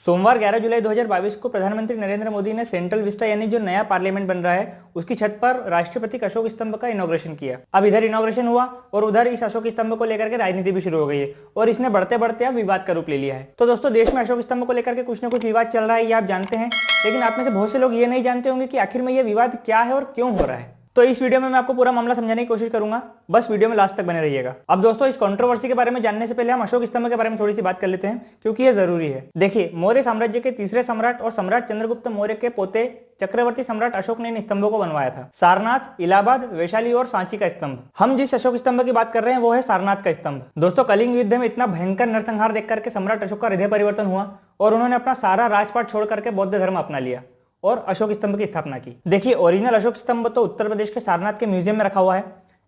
सोमवार 11 जुलाई 2022 को प्रधानमंत्री नरेंद्र मोदी ने सेंट्रल विस्टा यानी जो नया पार्लियामेंट बन रहा है उसकी छत पर राष्ट्रपति अशोक स्तंभ का इनॉग्रेशन किया। अब इधर इनॉग्रेशन हुआ और उधर इस अशोक स्तंभ को लेकर के राजनीति भी शुरू हो गई है और इसने बढ़ते बढ़ते अब विवाद का रूप ले लिया है। तो दोस्तों, देश में अशोक स्तंभ को लेकर के कुछ न कुछ विवाद चल रहा है, ये आप जानते हैं, लेकिन आप में से बहुत से लोग ये नहीं जानते होंगे कि आखिर में ये विवाद क्या है और क्यों हो रहा है। तो इस वीडियो में मैं आपको पूरा मामला समझाने की कोशिश करूंगा, बस वीडियो में लास्ट तक बने रहिएगा। अब दोस्तों, इस कंट्रोवर्सी के बारे में जानने से पहले हम अशोक स्तंभ के बारे में थोड़ी सी बात कर लेते हैं, क्योंकि ये जरूरी है। देखिए, मौर्य साम्राज्य के तीसरे सम्राट और सम्राट चंद्रगुप्त मौर्य के पोते चक्रवर्ती सम्राट अशोक ने इन स्तंभों को बनवाया था। सारनाथ, इलाहाबाद, वैशाली और सांची का स्तंभ। हम जिस अशोक स्तंभ की बात कर रहे हैं वो है सारनाथ का स्तंभ। दोस्तों, कलिंग युद्ध में इतना भयंकर नरसंहार देख करके सम्राट अशोक का हृदय परिवर्तन हुआ और उन्होंने अपना सारा राजपाट छोड़ करके बौद्ध धर्म अपना लिया और अशोक स्तंभ की स्थापना की। देखिए, ओरिजिनल अशोक स्तंभ तो उत्तर प्रदेश के सारनाथ के म्यूजियम में रखा हुआ है।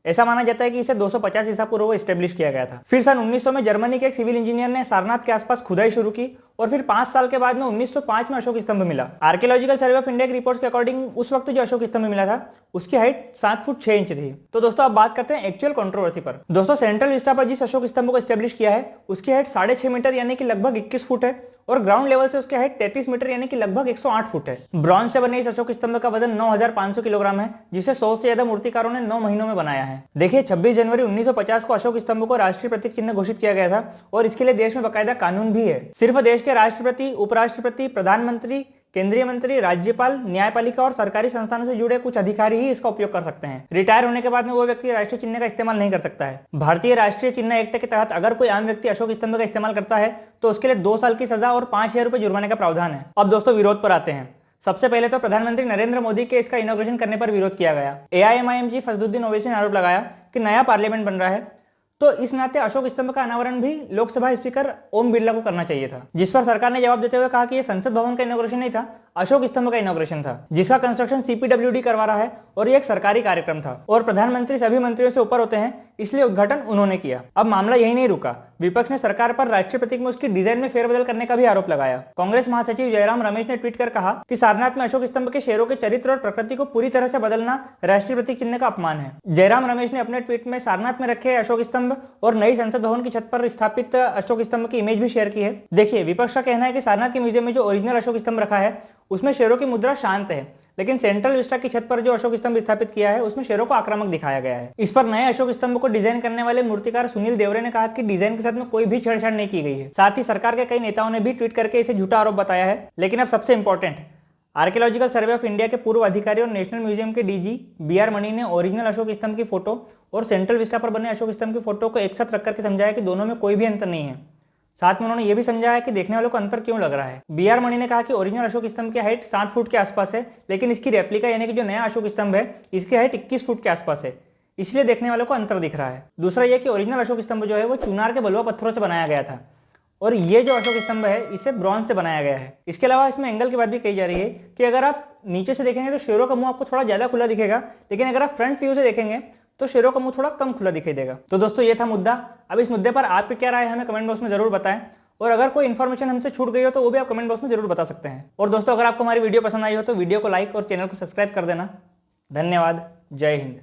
ऐसा माना जाता है कि इसे 250 ईसा पूर्व एस्टेब्लिश किया गया था। फिर सन 1900 में जर्मनी के एक सिविल इंजीनियर ने सारनाथ के आसपास खुदाई शुरू की और फिर 5 साल के बाद में 1905 में अशोक स्तंभ मिला। आर्कियोलॉजिकल सर्वे ऑफ इंडिया की रिपोर्ट्स के अकॉर्डिंग उस वक्त जो अशोक स्तंभ मिला था उसकी हाइट 7 फुट 6 इंच थी। तो दोस्तों, अब बात करते हैं एक्चुअल कंट्रोवर्सी पर। दोस्तों, सेंट्रल विस्टा पर जिस अशोक स्तंभ को एस्टेब्लिश किया है उसकी हाइट 6.5 मीटर यानी कि लगभग 21 फुट है और ग्राउंड लेवल से उसकी हाइट 33 मीटर यानी कि लगभग 108 फुट है। ब्रॉन्ज से बने इस अशोक स्तंभ का वजन 9500 किलोग्राम है, जिसे 100 से ज्यादा मूर्तिकारों ने 9 महीनों में बनाया है। देखिए, 26 जनवरी 1950 को अशोक स्तंभ को राष्ट्रीय प्रतीक चिन्ह घोषित किया गया था और इसके लिए देश में बाकायदा कानून भी है। सिर्फ देश के राष्ट्रपति, उपराष्ट्रपति, प्रधानमंत्री, केंद्रीय मंत्री, राज्यपाल, न्यायपालिका और सरकारी संस्थानों से जुड़े कुछ अधिकारी ही इसका उपयोग कर सकते हैं। रिटायर होने के बाद में वो व्यक्ति राष्ट्रीय चिन्ह का इस्तेमाल नहीं कर सकता है। भारतीय राष्ट्रीय चिन्ह एक्ट के तहत अगर कोई आम व्यक्ति अशोक स्तंभ का इस्तेमाल करता है तो उसके लिए 2 साल की सजा और 5000 रुपए जुर्माने का प्रावधान है। अब दोस्तों, विरोध पर आते हैं। सबसे पहले तो प्रधानमंत्री नरेंद्र मोदी के इसका इनॉग्रेशन करने पर विरोध किया गया। एआईएमआईएम चीफ असदुद्दीन ओवैसी ने आरोप लगाया कि नया पार्लियामेंट बन रहा है तो इस नाते अशोक स्तंभ का अनावरण भी लोकसभा स्पीकर ओम बिरला को करना चाहिए था, जिस पर सरकार ने जवाब देते हुए कहा कि यह संसद भवन का इनॉग्रेशन नहीं था, अशोक स्तंभ का इनॉग्रेशन था, जिसका कंस्ट्रक्शन सीपीडब्ल्यूडी करवा रहा है और ये एक सरकारी कार्यक्रम था और प्रधानमंत्री सभी मंत्रियों से ऊपर होते हैं, इसलिए उद्घाटन उन्होंने किया। अब मामला यही नहीं रुका, विपक्ष ने सरकार पर राष्ट्रीय प्रतीक में उसकी डिजाइन में फेरबदल करने का भी आरोप लगाया। कांग्रेस महासचिव जयराम रमेश ने ट्वीट कर कहा कि सारनाथ में अशोक स्तंभ के शेरों के चरित्र और प्रकृति को पूरी तरह से बदलना राष्ट्रीय प्रतीक चिन्ह का अपमान है। जयराम रमेश ने अपने ट्वीट में सारनाथ में रखे अशोक स्तंभ और नई संसद भवन की छत पर स्थापित अशोक स्तंभ की इमेज भी शेयर की है। देखिए, विपक्ष का कहना है कि सारनाथ के म्यूजियम में जो ओरिजिनल अशोक स्तंभ रखा है उसमें शेरों की मुद्रा शांत है, लेकिन सेंट्रल विस्टा की छत पर जो अशोक स्तंभ स्थापित किया है उसमें शेरों को आक्रामक दिखाया गया है। इस पर नए अशोक स्तंभ को डिजाइन करने वाले मूर्तिकार सुनील देवरे ने कहा कि डिजाइन के साथ में कोई भी छेड़छाड़ नहीं की गई है। साथ ही सरकार के कई नेताओं ने भी ट्वीट करके इसे झूठा आरोप बताया है। लेकिन अब सबसे important, archaeological survey of India के पूर्व अधिकारी और नेशनल म्यूजियम के डीजी बीआर मणि ने ओरिजिनल अशोक स्तंभ की फोटो और सेंट्रल विस्टा पर बने अशोक स्तंभ की फोटो को एक साथ रख करके समझाया कि दोनों में कोई भी अंतर नहीं है। साथ में उन्होंने यह भी समझाया कि देखने वालों को अंतर क्यों लग रहा है। बीआर मणि ने कहा कि ओरिजिनल अशोक स्तंभ की हाइट 7 फुट के आसपास है, लेकिन इसकी रेप्लिका यानी कि जो नया अशोक स्तंभ है इसकी हाइट 21 फुट के आसपास है, इसलिए देखने वालों को अंतर दिख रहा है। दूसरा यह कि ओरिजिनल अशोक स्तंभ जो है वो चुनार के बलुआ पत्थरों से बनाया गया था और ये जो अशोक स्तंभ है इसे ब्रॉन्ज से बनाया गया है। इसके अलावा इसमें एंगल की बात भी कही जा रही है कि अगर आप नीचे से देखेंगे तो शेरों का मुंह आपको थोड़ा ज्यादा खुला दिखेगा, लेकिन अगर आप फ्रंट व्यू से देखेंगे तो शेरों का मुंह थोड़ा कम खुला दिखाई देगा। तो दोस्तों, ये था मुद्दा। अब इस मुद्दे पर आपकी क्या राय है हमें कमेंट बॉक्स में जरूर बताएं और अगर कोई इन्फॉर्मेशन हमसे छूट गई हो तो वो भी आप कमेंट बॉक्स में जरूर बता सकते हैं। और दोस्तों, अगर आपको हमारी वीडियो पसंद आई हो तो वीडियो को लाइक और चैनल को सब्सक्राइब कर देना। धन्यवाद। जय हिंद।